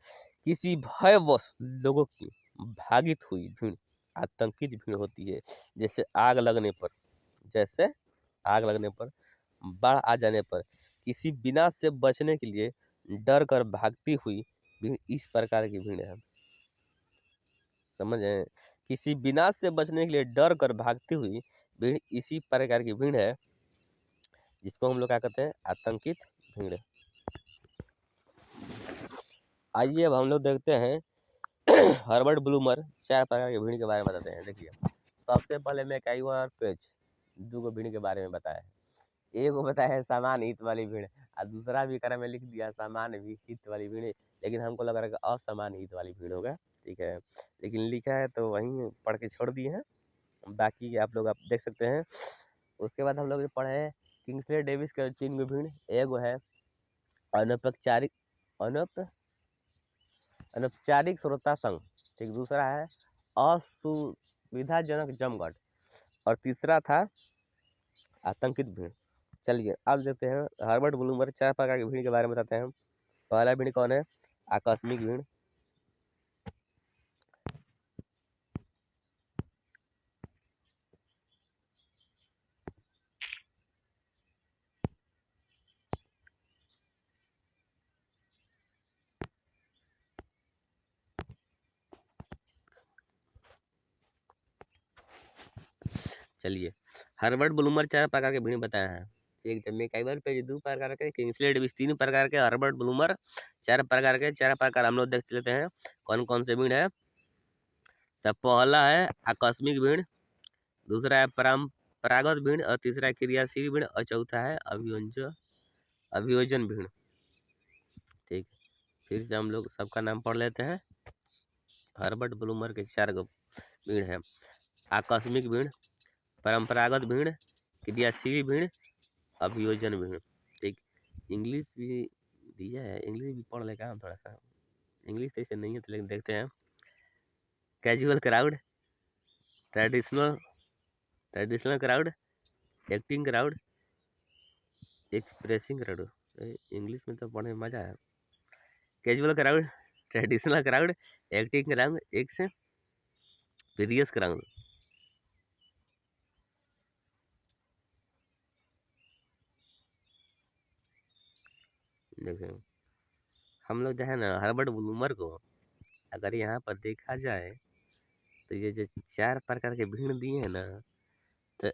किसी भयवश लोगों की भागित हुई भीड़ आतंकित भीड़ होती है। जैसे आग लगने पर, जैसे आग लगने पर, बाढ़ आ जाने पर, किसी विनाश से बचने के लिए डर कर भागती हुई भीड़ इस प्रकार की भीड़ है। समझ आए? किसी विनाश से बचने के लिए डर कर भागती हुई भीड़ इसी प्रकार की भीड़ है, जिसको हम लोग क्या कहते हैं? आतंकित भीड़। आइए अब हम लोग देखते हैं हर्बर्ट ब्लूमर 4 प्रकार की भीड़ के बारे में बताते हैं। देखिए, सबसे पहले मैकआइवर पेज 2 गो भीड़ के बारे में बताया है। एक वो बताया है समान हित वाली भीड़, और दूसरा भी करा में लिख दिया समान हित वाली भीड़, लेकिन हमको लग रहा है कि असमान हित वाली भीड़ होगा। ठीक है, लेकिन लिखा है तो वहीं पढ़ के छोड़ दिए हैं, बाकी आप लोग आप देख सकते हैं। उसके बाद हम लोग पढ़े हैं किंग्सले डेविस के 3 गो भीड़। एगो है अनौपचारिक अनौपचारिक श्रोता संघ, ठीक, दूसरा है असुविधाजनक जमघट, और तीसरा था आतंकित भीड़। चलिए अब देखते हैं हर्बर्ट ब्लूमर 4 प्रकार की भीड़ के बारे में बताते हैं। पहला भीड़ कौन है? आकस्मिक भीड़। चलिए, हर्बर्ट ब्लूमर 4 प्रकार के भीड़ बताया है। एक तो मैकआइवर पे 2 प्रकार के, किंग्सले डेविस 3 प्रकार के, हर्बर्ट ब्लूमर 4 प्रकार के। 4 प्रकार हम लोग देख लेते हैं कौन कौन से भीड़ है। तो पहला है आकस्मिक भीड़, दूसरा है परंपरागत भीड़, और तीसरा है क्रियाशील भीड़, और चौथा है अभियोजन भीड़। ठीक, फिर से हम लोग सबका नाम पढ़ लेते हैं। हर्बर्ट ब्लूमर के 4 गो भीड़ है। आकस्मिक भीड़, परंपरागत भीड़, क्रियाशील भीड़, अभियोजन भीड़। ठीक, इंग्लिश भी दिया है, इंग्लिश भी पढ़ लेगा हम थोड़ा सा। इंग्लिश तो ऐसे नहीं है तो, लेकिन देखते हैं। Casual crowd, traditional traditional crowd, acting crowd, expressing crowd. English में तो पढ़ने में मजा है। Casual crowd, traditional crowd, acting crowd, experience crowd. देखिए, हम लोग जो है ना हर्बर्ट ब्लूमर को अगर यहाँ पर देखा जाए तो ये जो 4 प्रकार के भीड़ दिए हैं ना, तो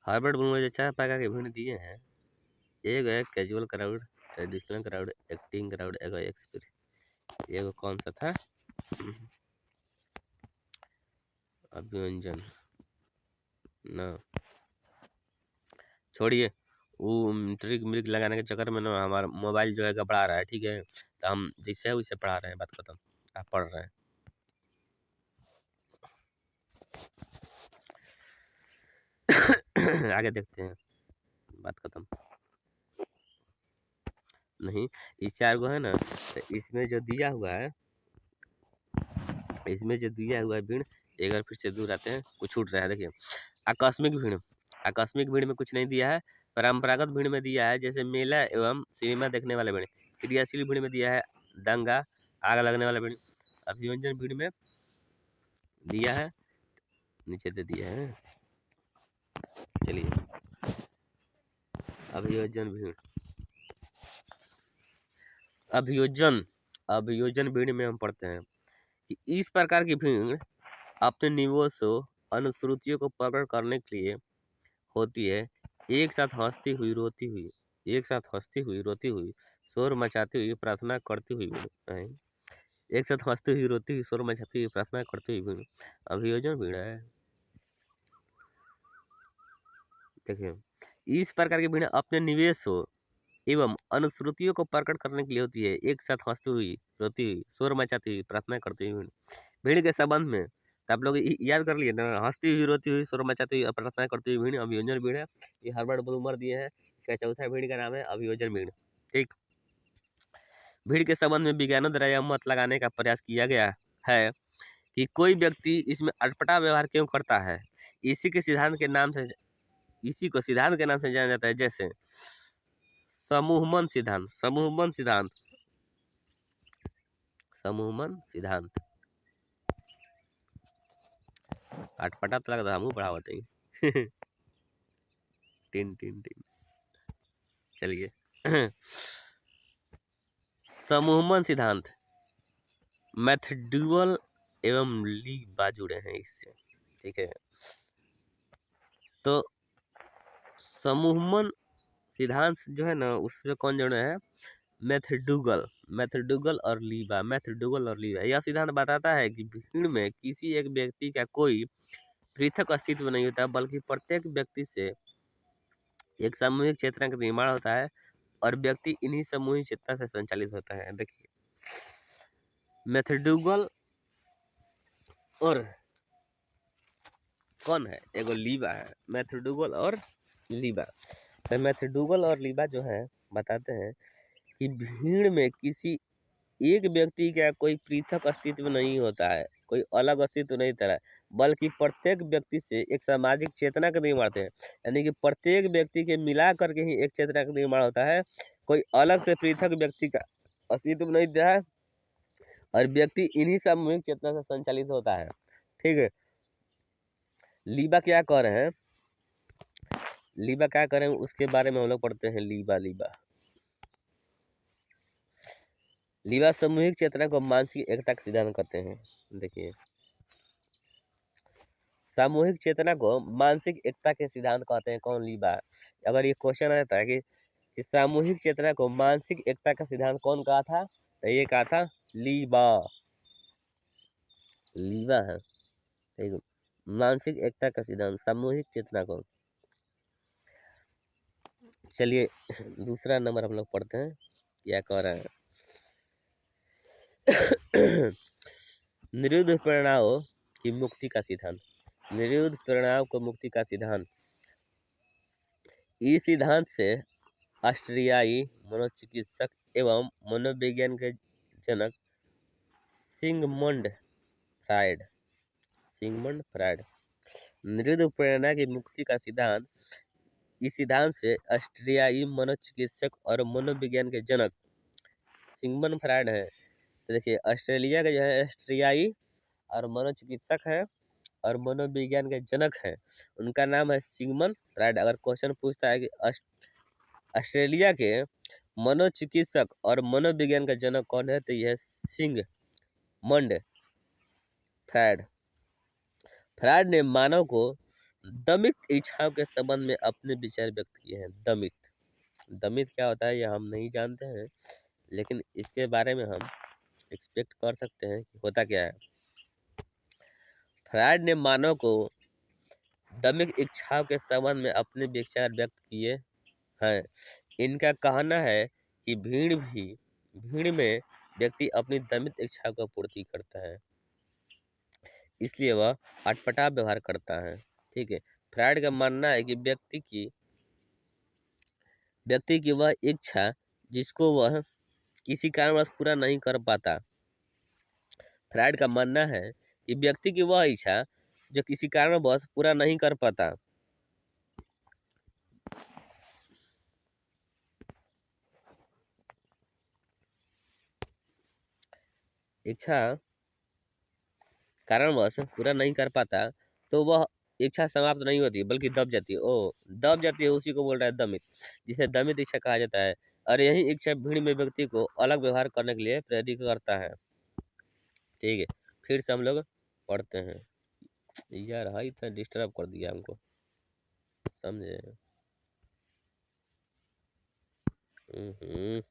हर्बर्ट ब्लूमर जो 4 प्रकार के भीड़ दिए हैं, एक है casual crowd, traditional crowd, acting crowd, एक एक्सपीरियंस। ये कौन सा था? अभिव्यंजन ना, छोड़िए। वो ट्रिक मिर्क लगाने के चक्कर में ना हमारा मोबाइल जो है घबरा रहा है। ठीक है, तो हम जैसे है वैसे पढ़ा रहे हैं, बात खत्म। आप पढ़ रहे हैं। आगे देखते हैं, बात खत्म। नहीं, इस 4 गो है ना, तो इसमें जो दिया हुआ है, भीड़, एक बार फिर से दूर आते हैं, कुछ छूट रहा है। देखिए, आकस्मिक भीड़, आकस्मिक भीड़ में कुछ नहीं दिया है। परंपरागत भीड़ में दिया है जैसे मेला एवं सिनेमा देखने वाले भीड़। क्रियाशील भीड़ में दिया है दंगा, आग लगने वाला भीड़। अभियोजन भीड़ में दिया है, नीचे दे दिया है। चलिए, अभियोजन भीड़, अभियोजन भीड़ में हम पढ़ते हैं कि इस प्रकार की भीड़ अपने निवेशों अनुश्रुतियों को प्रकट करने के लिए होती है। एक साथ हंसती हुई रोती हुई, शोर मचाती हुई प्रार्थना करती हुई भीड़ है। एक साथ हंसती हुई रोती हुई, शोर मचाती हुई प्रार्थना करती हुई भीड़ अभियोजन भीड़ है। देखिए, इस प्रकार की भीड़ अपने निवेशों एवं अनुश्रुतियों को प्रकट करने के लिए होती है। एक साथ हंसती हुई, रोती हुई, शोर मचाती हुई, प्रार्थना करती हुई भीड़ के संबंध में तो आप लोग याद कर लिए ना, हंसती हुई, रोती हुई, शोर मचाती हुई, प्रार्थना करती हुई भीड़ अभियोजन भीड़ है। ये हर्बर्ट ब्लूमर दिए हैं। इसका चौथा भीड़ का नाम है अभियोजन भीड़। ठीक, भीड़ के संबंध में विज्ञानों द्वारा यह मत लगाने का प्रयास किया गया है कि कोई व्यक्ति इसमें अटपटा व्यवहार क्यों करता है, इसी के सिद्धांत के नाम से, इसी को सिद्धांत के नाम से जाना जाता है। जैसे समूहमन सिद्धांत, समूहमन सिद्धांत, समूहमन सिद्धांत। अटपटा तो लगता हम पढ़ावत है। Tin tin tin. चलिए। समूहमन सिद्धांत मैथड्यूअल एवं लीबा जुड़े हैं इससे, ठीक है। तो समूहमन सिद्धांत जो है ना, उसमें कौन जुड़े हैं, मैथड्यूगल, मैथड्यूगल और लीबा, मैथड्यूगल और लीबा। यह सिद्धांत बताता है कि भीड़ में किसी एक व्यक्ति का कोई पृथक अस्तित्व नहीं होता, बल्कि प्रत्येक व्यक्ति से एक सामूहिक चेतना का निर्माण होता है और व्यक्ति इन्हीं सामूहिक चेतना से संचालित होता है। देखिए, मैथड्यूगल और कौन है, एगो लीबा है, मैथड्यूगल और लीबा। तो मैथड्यूगल और लीबा जो है बताते हैं कि भीड़ में किसी एक व्यक्ति का कोई पृथक अस्तित्व नहीं होता है, कोई अलग अस्तित्व नहीं होता है, बल्कि प्रत्येक व्यक्ति से एक सामाजिक चेतना का निर्माण होता है। यानी कि प्रत्येक व्यक्ति के मिला करके ही एक चेतना का निर्माण होता है, कोई अलग से पृथक व्यक्ति का अस्तित्व नहीं होता है, और व्यक्ति इन्हीं सामूहिक चेतना से संचालित होता है, ठीक है। लीबा क्या कह रहे हैं, लीबा क्या करें उसके बारे में हम लोग पढ़ते हैं। लीबा, लीबा, लीबा सामूहिक चेतना को मानसिक एकता का सिद्धांत करते हैं। देखिए, सामूहिक चेतना को मानसिक एकता के सिद्धांत कहते हैं। कौन, लीबा। अगर ये क्वेश्चन आता है कि सामूहिक चेतना को मानसिक एकता का सिद्धांत कौन कहा था, तो ये कहा था लीबा, लीबा है, ठीक। मानसिक एकता का सिद्धांत सामूहिक चेतना को। चलिए दूसरा नंबर हम लोग पढ़ते हैं, क्या कह रहे हैं। निरुद्ध प्रेरणाओं की मुक्ति का सिद्धांत, निरुद्ध प्रेरणाओं को मुक्ति का सिद्धांत। इस सिद्धांत से ऑस्ट्रियाई मनोचिकित्सक एवं मनोविज्ञान के जनक सिगमंड फ्रायड, सिगमंड फ्रायड, निरुद्ध प्रेरणा की मुक्ति का सिद्धांत, इस सिद्धांत से ऑस्ट्रियाई मनोचिकित्सक और मनोविज्ञान के जनक सिगमंड फ्रायड है। तो देखिए, ऑस्ट्रेलिया के जो है ऑस्ट्रियाई और मनोचिकित्सक है और मनोविज्ञान के जनक हैं, उनका नाम है सिगमंड फ्रायड। अगर क्वेश्चन पूछता है कि ऑस्ट्रेलिया के मनोचिकित्सक और मनोविज्ञान का जनक कौन है, तो यह सिगमंड फ्रायड। फ्रायड ने मानव को दमित इच्छाओं के संबंध में अपने विचार व्यक्त किए हैं। दमित, दमित क्या होता है यह हम नहीं जानते हैं, लेकिन इसके बारे में हम एक्सपेक्ट कर सकते हैं कि होता क्या है। फ्रायड ने मानव को दमित इच्छाओं के संबंध में अपने विचार व्यक्त किए हैं। इनका कहना है कि भीड़ में व्यक्ति अपनी दमित इच्छाओं को पूर्ति करता है, इसलिए वह अटपटा व्यवहार करता है, ठीक है। फ्रायड का मानना है कि व्यक्ति की वह इच्छा जिसको वह किसी कारणवश पूरा नहीं कर पाता, फ्रायड का मानना है कि व्यक्ति की वह इच्छा जो किसी कारणवश पूरा नहीं कर पाता, इच्छा कारणवश पूरा नहीं कर पाता, तो वह इच्छा समाप्त नहीं होती बल्कि दब जाती है। ओ, दब जाती है, उसी को बोल रहा है दमित, जिसे दमित इच्छा कहा जाता है। और यही इच्छा भीड़ में व्यक्ति को अलग व्यवहार करने के लिए प्रेरित करता है, ठीक है। फिर से हम लोग पढ़ते हैं। यार हाई इतना डिस्टर्ब कर दिया हमको, समझे। हम्म।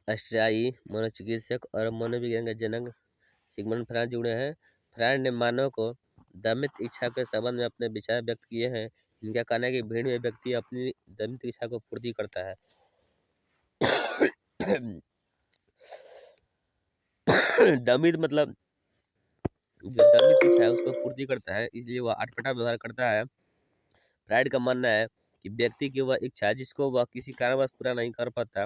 ऑस्ट्रियाई मनोचिकित्सक और मनोविज्ञान के जनक सिगमंड फ्रायड जुड़े हैं। फ्रायड ने मानव को दमित इच्छा के संबंध में अपने विचार व्यक्त किए हैं। इनका कहना है कि भीड़ में व्यक्ति अपनी दमित इच्छा को पूर्ति करता है। दमित मतलब जो दमित इच्छा है उसको पूर्ति करता है, इसलिए वह अटपटा व्यवहार करता है। फ्रायड का मानना है कि व्यक्ति की वह इच्छा जिसको वह किसी कारणवश पूरा नहीं कर पाता,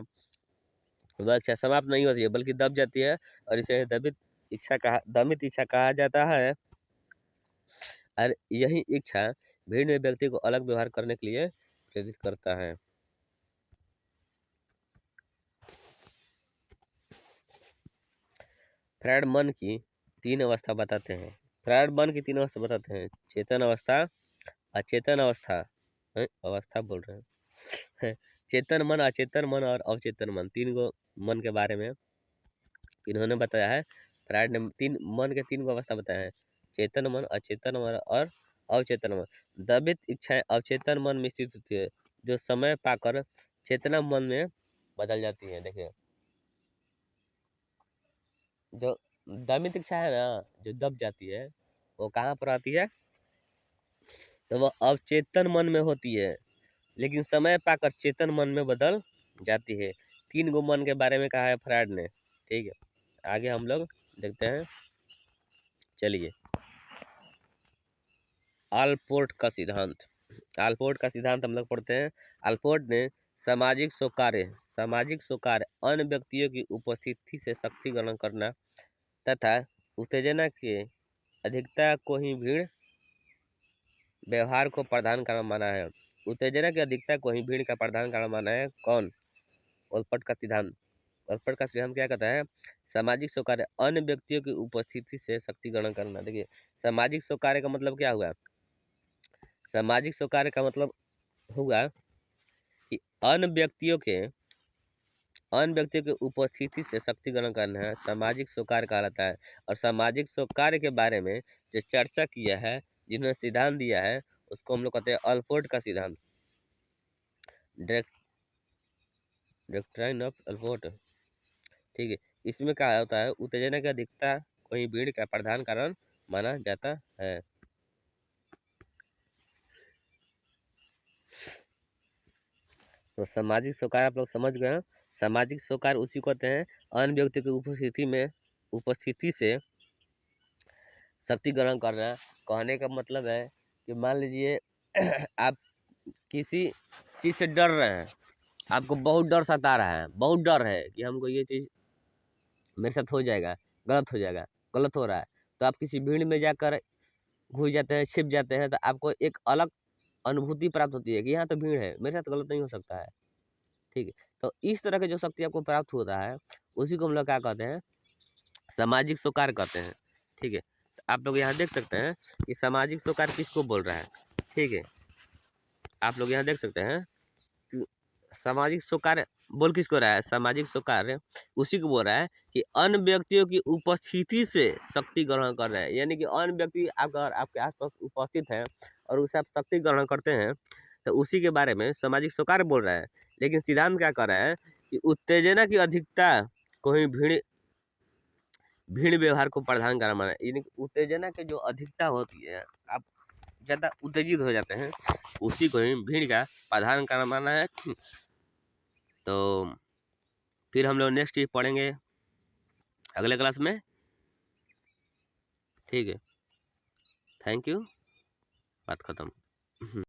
वह इच्छा समाप्त नहीं होती है बल्कि दब जाती है, और इसे दमित इच्छा कहा जाता है। और यही इच्छा भीड़ में व्यक्ति को अलग व्यवहार करने के लिए प्रेरित करता है। फ्रायड मन की 3 अवस्था बताते हैं। फ्रायड मन की 3 अवस्था बताते हैं: चेतन अवस्था, अचेतन अवस्था, अवस्था बोल रहे हैं चेतन मन, अचेतन मन और अवचेतन मन, 3 गो मन के बारे में इन्होंने बताया है। फ्रायड ने मन के 3 गो अवस्था बताया है: चेतन मन, अचेतन मन और अवचेतन मन। दबित इच्छाएं अवचेतन मन में स्थित होती है, जो समय पाकर चेतना मन में बदल जाती है। देखिए, जो दमित इच्छा है ना, जो दब जाती है, वो कहाँ पर आती है? तो वह अवचेतन मन में होती है, लेकिन समय पाकर चेतन मन में बदल जाती है। 3 गो मन के बारे में कहा है फ्रायड ने। ठीक है, आगे हम लोग देखते हैं। चलिए, आलपोर्ट का सिद्धांत। आलपोर्ट का सिद्धांत हम लोग पढ़ते हैं। आलपोर्ट ने सामाजिक स्वीकार्य अन्य व्यक्तियों की उपस्थिति से शक्ति ग्रहण करना तथा उत्तेजना के अधिकता को ही भीड़ व्यवहार को प्रधान कारण माना है। उत्तेजना की अधिकता को ही भीड़ का प्रधान कारण माना है। कौन? ओलपट का सिद्धांत। ओलपट का सिद्धांत क्या कहता है? सामाजिक स्वीकार्य अन्य व्यक्तियों की उपस्थिति से शक्ति ग्रहण करना। देखिए, सामाजिक स्वीकार्य का मतलब क्या हुआ? सामाजिक स्वीकार्य का मतलब हुआ कि अन्य व्यक्तियों की उपस्थिति से शक्ति ग्रहण करना है, सामाजिक स्वीकार्य कहलाता है। और सामाजिक स्वीकार्य के बारे में जो चर्चा किया है, जिन्होंने सिद्धांत दिया है, उसको हम लोग कहते हैं अल्पोर्ट का सिद्धांत, डॉक्ट्राइन ऑफ अल्पोर्ट। ठीक है, इसमें क्या होता है? उत्तेजना की अधिकता को ही भीड़ का प्रधान कारण माना जाता है। तो सामाजिक स्वीकार आप लोग समझ गए हैं। सामाजिक स्वीकार उसी को कहते हैं अन्य व्यक्ति की उपस्थिति से शक्ति ग्रहण करना। कहने का मतलब है कि मान लीजिए आप किसी चीज से डर रहे हैं, आपको बहुत डर सता रहा है, बहुत डर है कि हमको ये चीज मेरे साथ हो जाएगा, गलत हो रहा है, तो आप किसी भीड़ में जाकर घुस जाते हैं, छिप जाते हैं, तो आपको एक अलग अनुभूति प्राप्त होती है कि यहाँ तो भीड़ है, मेरे साथ गलत नहीं हो सकता है। ठीक है, तो इस तरह के जो शक्ति आपको प्राप्त होता है, उसी को हम लोग क्या कहते हैं? सामाजिक स्वीकार कहते हैं। ठीक है, तो आप लोग यहाँ देख सकते हैं कि सामाजिक स्वीकार किसको बोल रहा है। ठीक है, आप लोग यहाँ देख सकते हैं कि सामाजिक स्वीकार बोल किसको रहा है? सामाजिक स्वीकार उसी को बोल रहा है कि अन्य व्यक्तियों की उपस्थिति से शक्ति ग्रहण कर रहे हैं, यानी कि अन्य व्यक्ति अगर आपके आसपास उपस्थित है और उससे आप शक्ति ग्रहण करते हैं, तो उसी के बारे में सामाजिक स्वीकार बोल रहा है। लेकिन सिद्धांत क्या कर रहा है कि उत्तेजना की अधिकता को ही भीड़ व्यवहार को प्रधान कारण माना, यानी कि उत्तेजना की जो अधिकता होती है, आप ज़्यादा उत्तेजित हो जाते हैं, उसी को ही भीड़ का प्रधान कारण माना है। तो फिर हम लोग नेक्स्ट पढ़ेंगे अगले क्लास में। ठीक है, थैंक यू, बात खत्म।